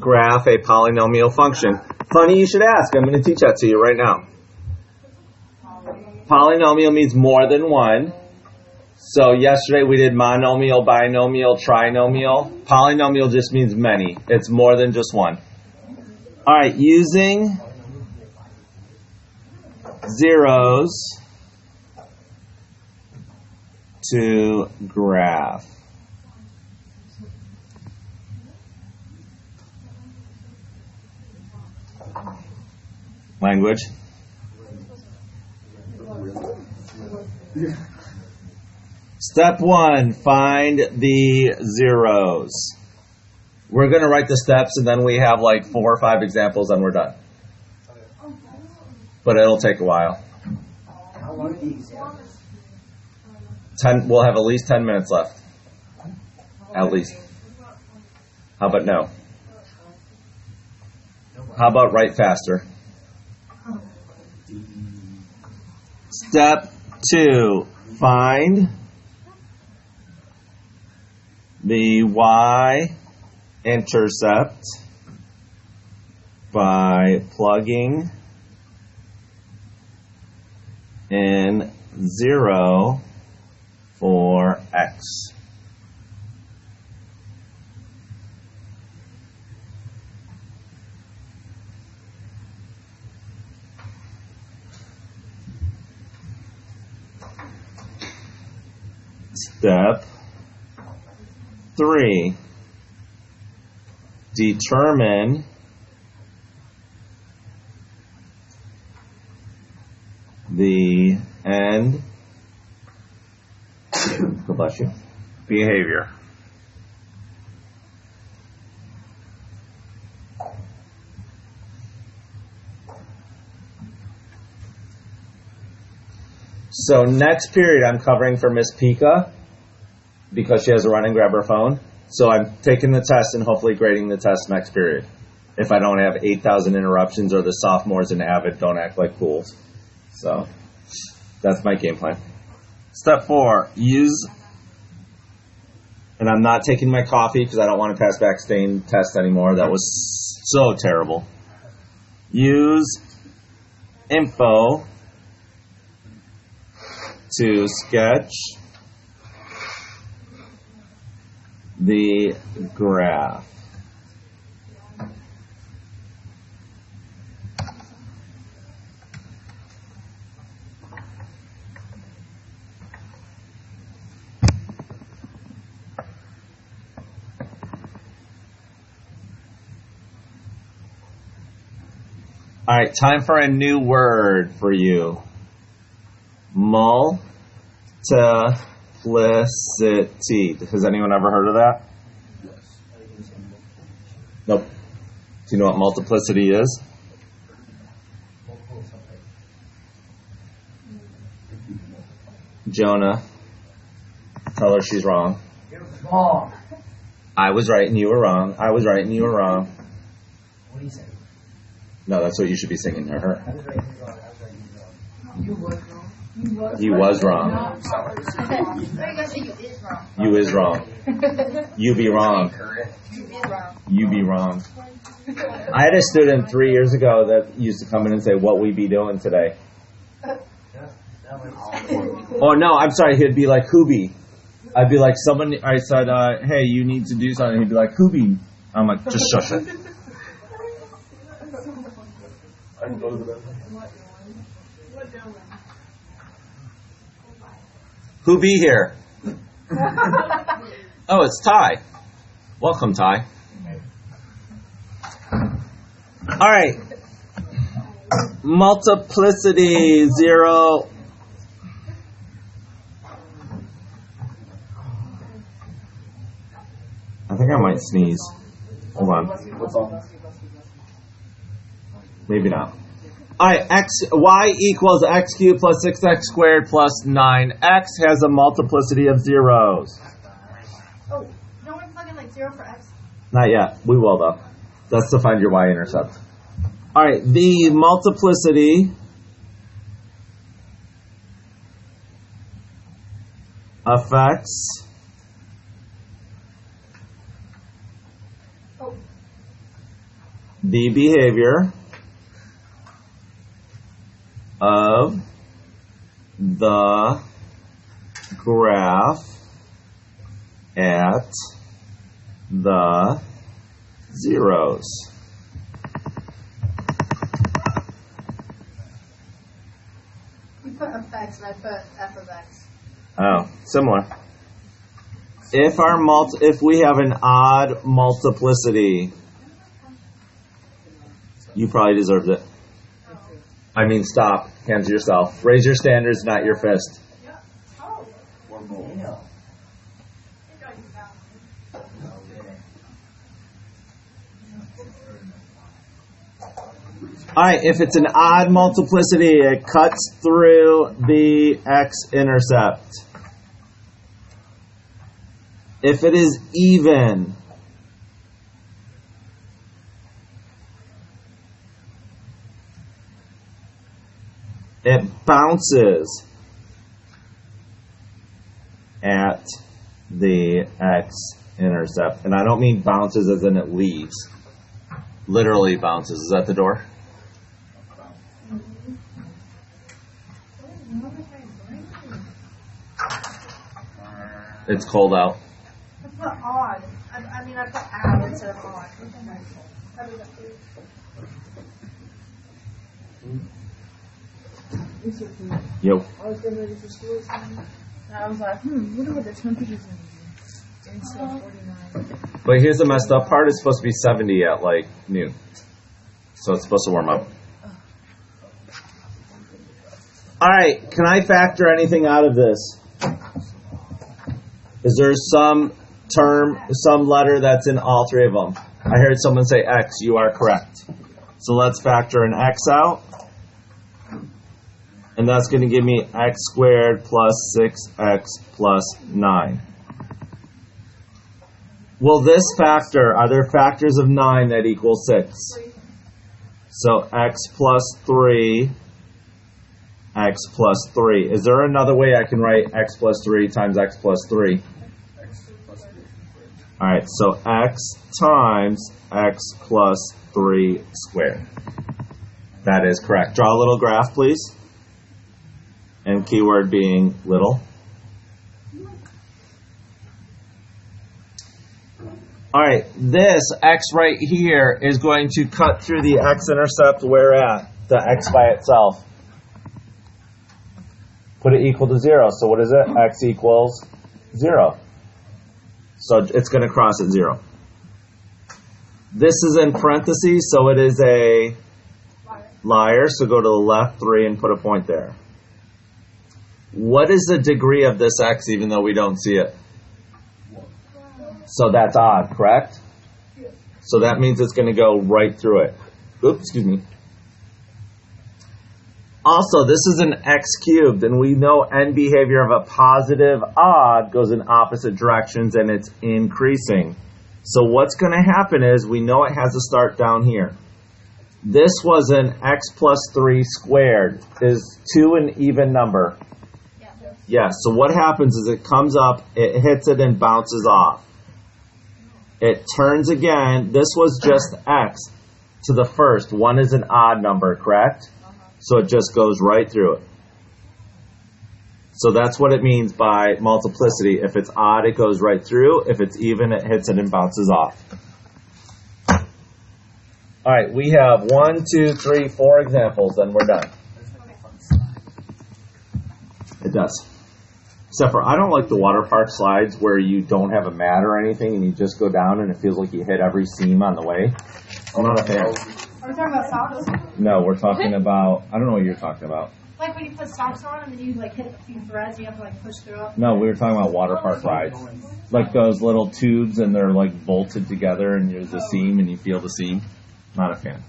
graph a polynomial function. Funny you should ask. I'm going to teach that to you right now. Polynomial means more than one. So yesterday we did monomial, binomial, trinomial. Polynomial just means many. It's more than just one. All right, using zeros to graph. Language. Step 1, find the zeros. We're going to write the steps and then we have like 4 or 5 examples and we're done. But it'll take a while. How long are the examples? 10. We'll have at least 10 minutes left. At least. How about no? How about write faster? Step 2, find the y-intercept by plugging in 0 for x. Step 3, determine the end, God bless you, behavior. So next period I'm covering for Miss Pika because she has to run and grab her phone. So I'm taking the test and hopefully grading the test next period. If I don't have 8,000 interruptions or the sophomores in Avid don't act like fools. So that's my game plan. Step 4, use, and I'm not taking my coffee because I don't want to pass back stain test anymore. That was so terrible. Use info to sketch the graph. All right, time for a new word for you. Multiplicity. Has anyone ever heard of that? Yes. Nope. Do you know what multiplicity is? Jonah. Tell her she's wrong. You're wrong. I was right and you were wrong. I was right and you were wrong. What do you say? No, that's what you should be singing to her. I was right, you were wrong. I was right, you were wrong. You was wrong. He was wrong. You is wrong. You be wrong. You be wrong. I had a student 3 years ago that used to come in and say, "What we be doing today?" Oh no, I'm sorry. He'd be like, "Who be?" I'd be like, "Someone." I said, "Hey, you need to do something." He'd be like, "Who be?" I'm like, "Just shush it." I can go to the bathroom. Who be here? Oh, it's Ty. Welcome, Ty. All right. Multiplicity 0. I think I might sneeze. Hold on. Maybe not. All right, y equals x cubed plus 6x squared plus 9x has a multiplicity of zeros. Oh, don't we plug in like 0 for x? Not yet. We will, though. That's to find your y-intercept. All right, the multiplicity affects the behavior of the graph at the zeros. You put f(x) and I put f of x. Oh, similar. If we have an odd multiplicity, you probably deserved it. I mean, stop. Hands to yourself. Raise your standards, not your fist. Alright, if it's an odd multiplicity, it cuts through the x-intercept. If it is even, it bounces at the x-intercept. And I don't mean bounces as in it leaves. Literally bounces. Is that the door? It's cold out. I put odd. I mean, I put add instead of odd. Yo. I was getting ready for school. I was like, wonder what the temperature is going to be. Instead of 49. But here's the messed up part. It's supposed to be 70 at like noon. So it's supposed to warm up. Alright, can I factor anything out of this? Is there some term, some letter that's in all three of them? I heard someone say x. You are correct. So let's factor an x out. And that's going to give me x squared plus 6x plus 9. Will this factor, are there factors of 9 that equal 6? So x plus 3, x plus 3. Is there another way I can write x plus 3 times x plus 3? Alright, so x times x plus 3 squared. That is correct. Draw a little graph, please. And keyword being little. Alright, this x right here is going to cut through the x-intercept where at? The x by itself. Put it equal to 0. So what is it? X equals 0. So it's going to cross at 0. This is in parentheses, so it is a liar. So go to the left 3 and put a point there. What is the degree of this x even though we don't see it? So that's odd, correct? So that means it's going to go right through it. Oops, excuse me. Also, this is an x cubed, and we know n behavior of a positive odd goes in opposite directions, and it's increasing. So what's going to happen is, we know it has to start down here. This was an x plus 3 squared. Is 2 an even number? Yeah, so what happens is it comes up, it hits it, and bounces off. It turns again. This was just x to the first. 1 is an odd number, correct? So it just goes right through it. So that's what it means by multiplicity. If it's odd, it goes right through. If it's even, it hits it and bounces off. All right, we have 1, 2, 3, 4 examples, and we're done. It does. Except for, I don't like the water park slides where you don't have a mat or anything and you just go down and it feels like you hit every seam on the way. I'm not a fan. Are we talking about socks? No, we're talking about, I don't know what you're talking about. Like when you put socks on and then you like hit a few threads, you have to like push through it. No, we were talking about water park rides. Like those little tubes and they're like bolted together and there's a seam and you feel the seam. Not a fan.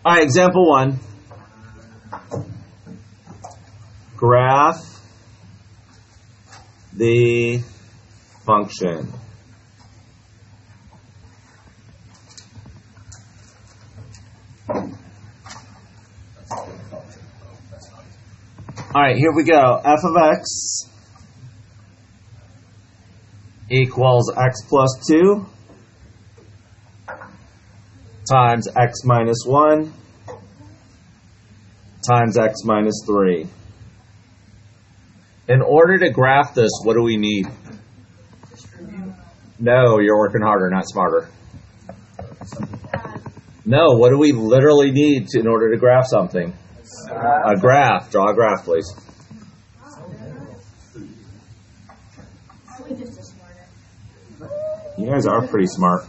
All right, example 1. Graph the function. All right, here we go. F of x equals x plus 2 times x minus 1 times x minus 3. In order to graph this, what do we need? No, you're working harder, not smarter. No, what do we literally need in order to graph something? A graph. Draw a graph, please. You guys are pretty smart.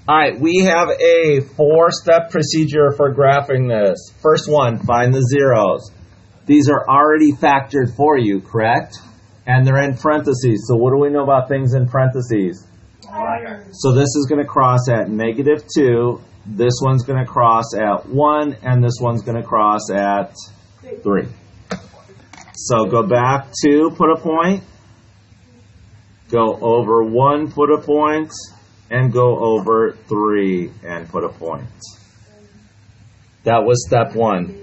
All right, we have a 4-step procedure for graphing this. First one, find the zeros. These are already factored for you, correct? And they're in parentheses. So what do we know about things in parentheses? So this is going to cross at -2. This one's going to cross at 1. And this one's going to cross at 3. So go back 2, put a point. Go over 1, put a point. And go over 3 and put a point. That was step 1.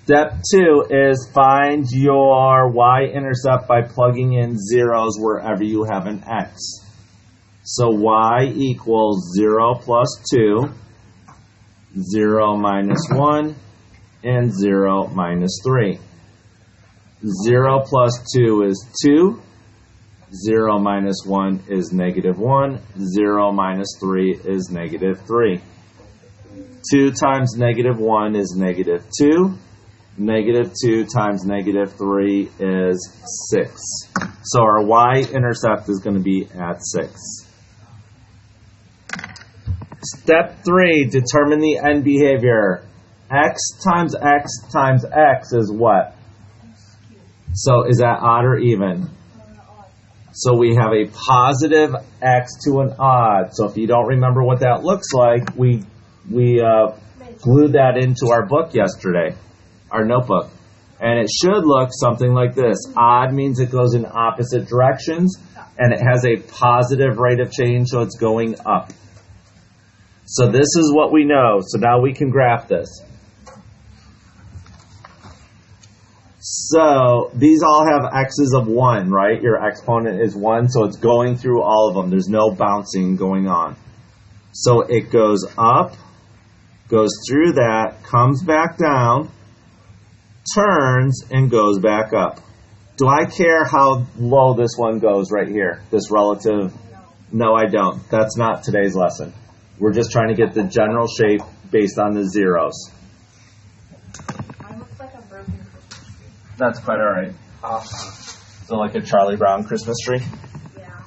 Step 2 is find your y-intercept by plugging in zeros wherever you have an x. So y equals 0 plus 2, 0 minus 1, and 0 minus 3. 0 plus 2 is 2. 0 minus 1 is -1. 0 minus 3 is -3. 2 times -1 is -2. -2 times -3 is 6. So our y-intercept is going to be at 6. Step 3, determine the end behavior. X times x times x is what? So is that odd or even? So we have a positive x to an odd. So if you don't remember what that looks like, we glued that into our book yesterday, our notebook. And it should look something like this. Odd means it goes in opposite directions, and it has a positive rate of change, so it's going up. So this is what we know. So now we can graph this. So these all have x's of 1, right? Your exponent is 1, so it's going through all of them. There's no bouncing going on. So it goes up, goes through that, comes back down, turns, and goes back up. Do I care how low this one goes right here? This relative? No, I don't. That's not today's lesson. We're just trying to get the general shape based on the zeros. That's quite all right. So like a Charlie Brown Christmas tree? Yeah.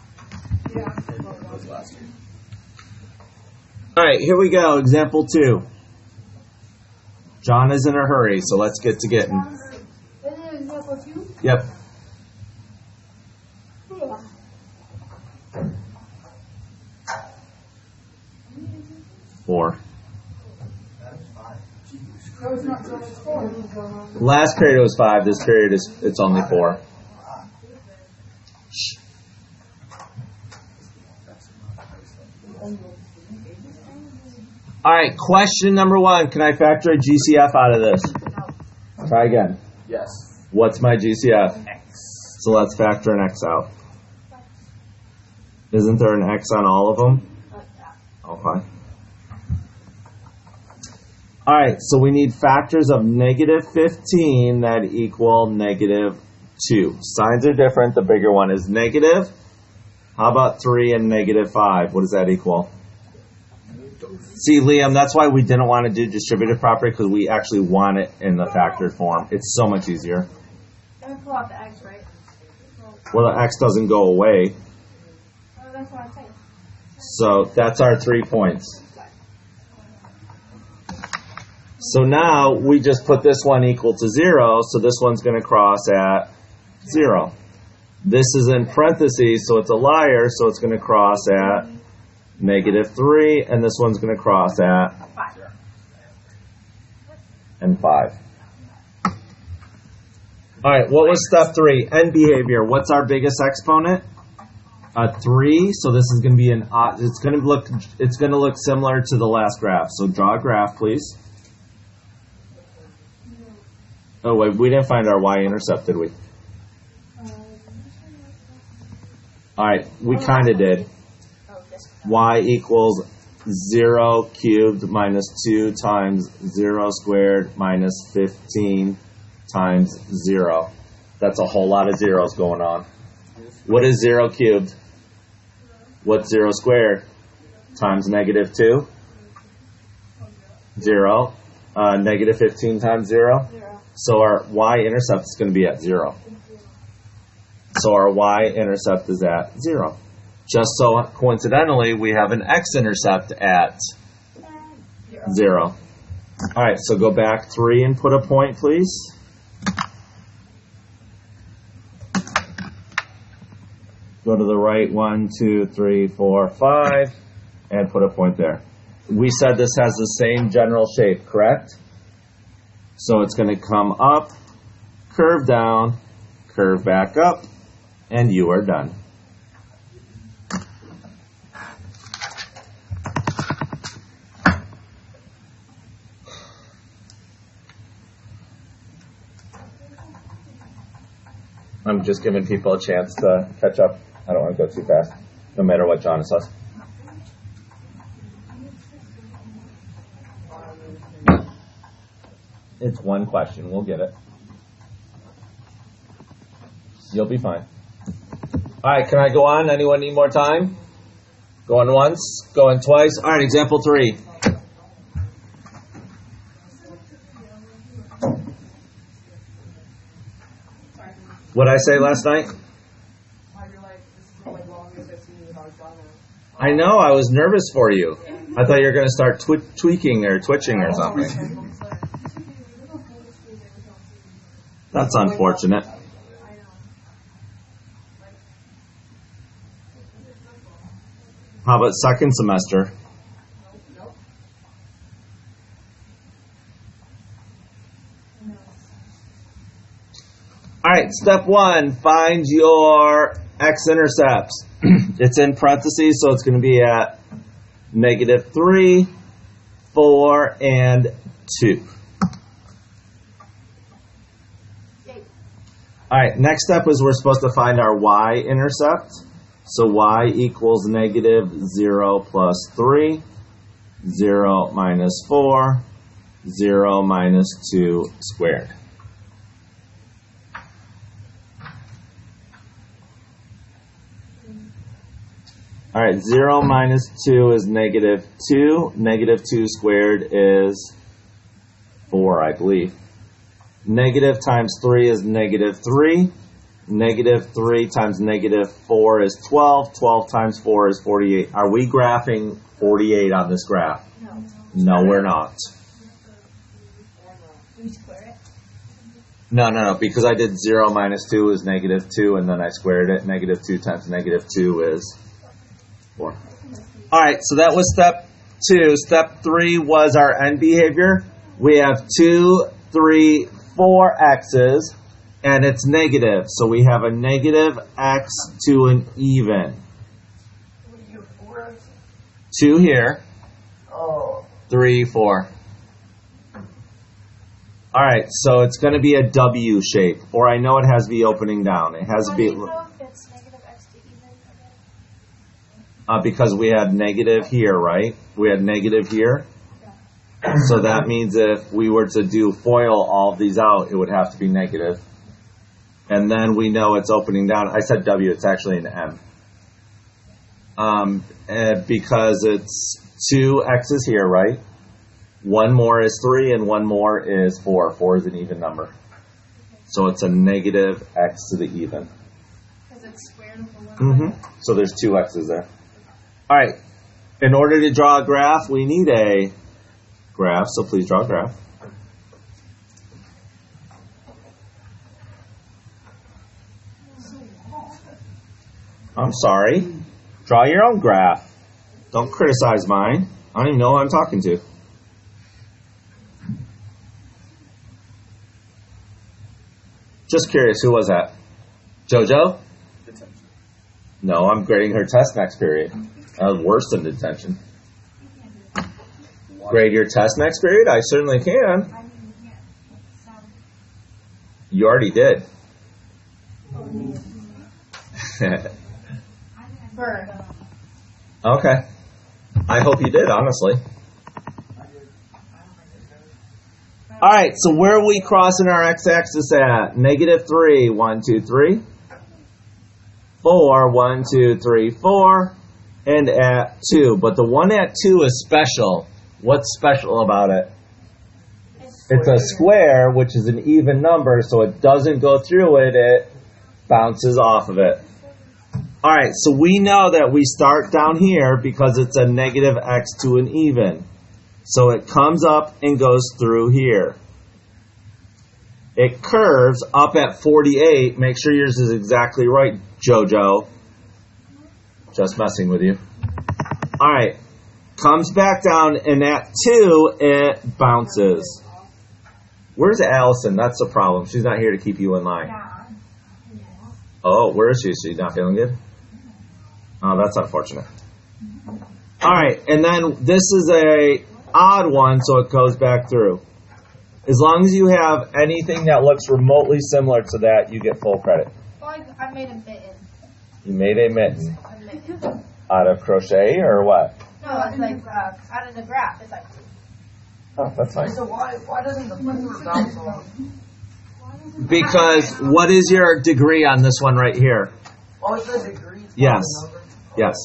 All right, here we go. Example 2. John is in a hurry, so let's get to getting. Example 2? Yep. Four. No, it's not. It's 4. Last period it was 5. This period it's only 4. Shh. All right, question number 1. Can I factor a GCF out of this? Try again. Yes. What's my GCF? X. So let's factor an X out. Isn't there an X on all of them? Okay. All right, so we need factors of -15 that equal -2. Signs are different. The bigger one is negative. How about 3 and -5? What does that equal? See, Liam, that's why we didn't want to do distributive property, because we actually want it in the factored form. It's so much easier. Let me pull out the X, right? Well, the X doesn't go away. Oh, that's what I say. So that's our 3 points. So now we just put this one equal to 0, so this one's going to cross at 0. This is in parentheses, so it's a liar, so it's going to cross at -3, and this one's going to cross at 5. All right, what was step 3? End behavior. What's our biggest exponent? a 3, so this is going to be an odd. It's going to look similar to the last graph. So draw a graph, please. Oh wait, we didn't find our y-intercept, did we? All right, we kind of did. Y equals 0 cubed minus 2 times 0 squared minus 15 times 0. That's a whole lot of zeros going on. What is 0 cubed? What's 0 squared? Times negative 2? 0. Negative 15 times 0? So our y-intercept is going to be at 0. So our y-intercept is at 0. Just so coincidentally, we have an x-intercept at 0. All right, so go back 3 and put a point, please. Go to the right 1, 2, 3, 4, 5, and put a point there. We said this has the same general shape, correct? So it's going to come up, curve down, curve back up, and you are done. I'm just giving people a chance to catch up. I don't want to go too fast, no matter what John says. It's one question. We'll get it. You'll be fine. All right, can I go on? Anyone need more time? Going once, going twice. All right, example 3. What did I say last night? I know, I was nervous for you. I thought you were going to start tweaking or twitching or something. That's unfortunate. How about second semester? All right, step 1, find your x-intercepts. It's in parentheses, so it's going to be at negative 3, 4, and 2. All right, next step is we're supposed to find our y-intercept. So y equals negative 0 plus 3, 0 minus 4, 0 minus 2 squared. All right, 0 minus 2 is negative 2. Negative 2 squared is 4, I believe. Negative times 3 is negative 3. Negative 3 times negative 4 is 12. 12 times 4 is 48. Are we graphing 48 on this graph? No, we're not. Do we square it? No, because I did 0 minus 2 is negative 2, and then I squared it. Negative 2 times negative 2 is 4. All right, so that was step 2. Step 3 was our end behavior. We have 2, 3, 4 x's, and it's negative. So we have a negative x to an even. 2 here. 3, 4. All right, so it's going to be a W shape, or I know it has to be opening down. It has to be It's negative x to even again. because we had negative here, right? We had negative here. So that means if we were to do FOIL all of these out, it would have to be negative. And then we know it's opening down. I said W, it's actually an M. Because it's 2 x's here, right? 1 more is 3 and 1 more is 4. 4 is an even number. So it's a negative x to the even. Because it's squared over 1. So there's 2 x's there. All right. In order to draw a graph, we need a graph. So please draw a graph. I'm sorry. Draw your own graph. Don't criticize mine. I don't even know who I'm talking to. Just curious, who was that? JoJo? No, I'm grading her test next period. That was worse than detention. Grade your test next period? I certainly can. You already did. Okay. I hope you did, honestly. Alright, so where are we crossing our x-axis at? -3, 1, 2, 3. 4, 1, 2, 3, 4. And at 2. But the one at 2 is special. What's special about it? It's a square, which is an even number, so it doesn't go through it, it bounces off of it. Alright, so we know that we start down here because it's a negative x to an even. So it comes up and goes through here. It curves up at 48. Make sure yours is exactly right, JoJo. Just messing with you. Alright, comes back down, and at 2, it bounces. Where's Allison? That's the problem. She's not here to keep you in line. Oh, where is she? She's not feeling good? Oh, that's unfortunate. Alright, and then this is a odd one, so it goes back through. As long as you have anything that looks remotely similar to that, you get full credit. Well, I made a mitten. You made a mitten. A mitten. Out of crochet or what? No, it's like out of the graph. It's like. Oh, that's fine. So why doesn't the flicker bounce off? Because what is your degree on this one right here? Oh, it's a degree. Yes. Yes.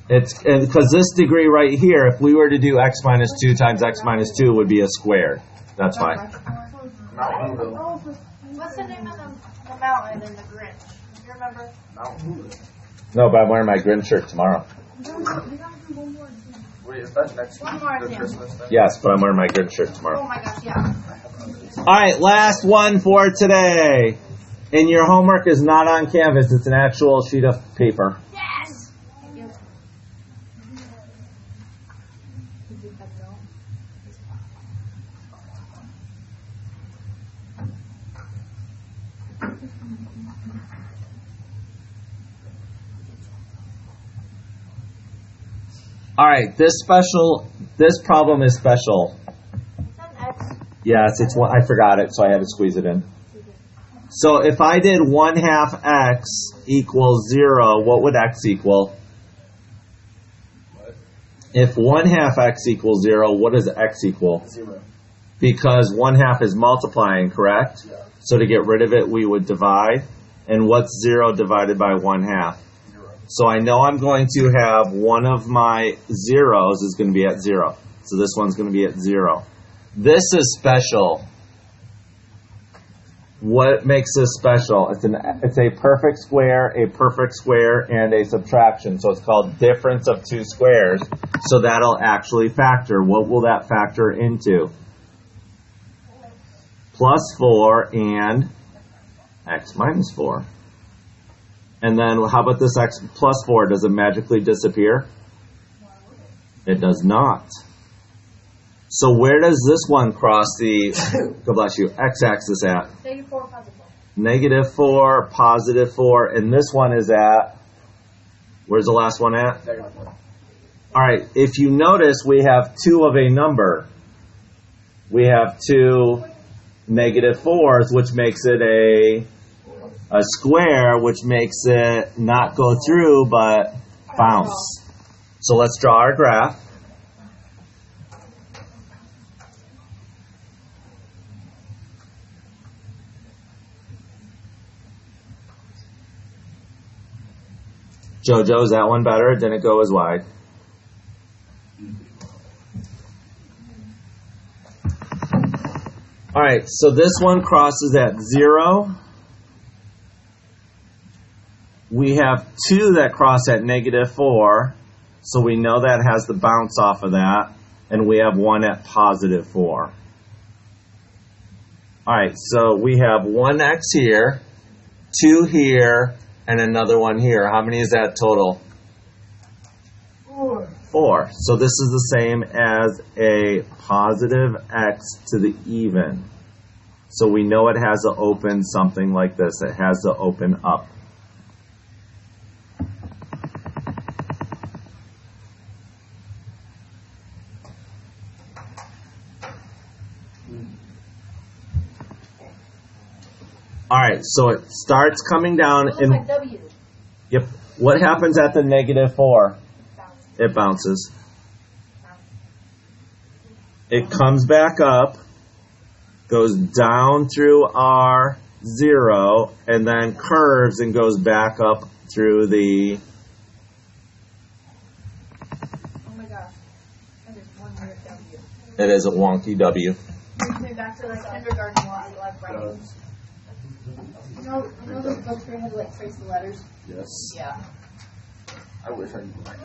It's because this degree right here, if we were to do x minus 2 times x minus 2, would be a squared. That's fine. What's the name of the mountain in the Grinch? Do you remember? No, but I'm wearing my Grinch shirt tomorrow. Wait, is that next One more the thing. Christmas thing? Yes, but I'm wearing my Grinch shirt Oh tomorrow. my gosh, yeah. All right, last one for today. And your homework is not on Canvas. It's an actual sheet of paper. Yes! Thank you. All right, this problem is special. Is that X? Yes, it's one. I forgot it, so I had to squeeze it in. So if I did 1/2 x equals 0, what would x equal? If 1/2 x equals 0, what does x equal? 0. Because 1/2 is multiplying, correct? Yeah. So to get rid of it, we would divide. And what's 0 divided by 1/2? 0. So I know I'm going to have one of my zeros is going to be at 0. So this one's going to be at 0. This is special. What makes this special? It's a perfect square, and a subtraction. So it's called difference of two squares. So that'll actually factor. What will that factor into? +4 and x minus 4. And then how about this x plus 4? Does it magically disappear? It does not. So where does this one cross the, God bless you, x-axis at? -4, +4. -4, +4, and this one is at, where's the last one at? -1. All right, if you notice, we have 2 of a number. We have 2 -4s, which makes it a square, which makes it not go through, but bounce. So let's draw our graph. JoJo, is that one better? It didn't go as wide. All right, so this one crosses at 0. We have 2 that cross at -4, so we know that has the bounce off of that, and we have 1 at +4. All right, so we have 1x here, 2 here, and another one here. How many is that total? 4. 4. So this is the same as a +x to the even. So we know it has to open something like this. It has to open up. All right, so it starts coming down, It looks and like W. yep. What happens at the -4? It bounces. It comes back up, goes down through R0, and then curves and goes back up through the. Oh my gosh. That is one weird W. It is a wonky W. Brings me back to like kindergarten law, like writings. You know those books where you had to like trace the letters? Yes. Yeah. I wish I knew.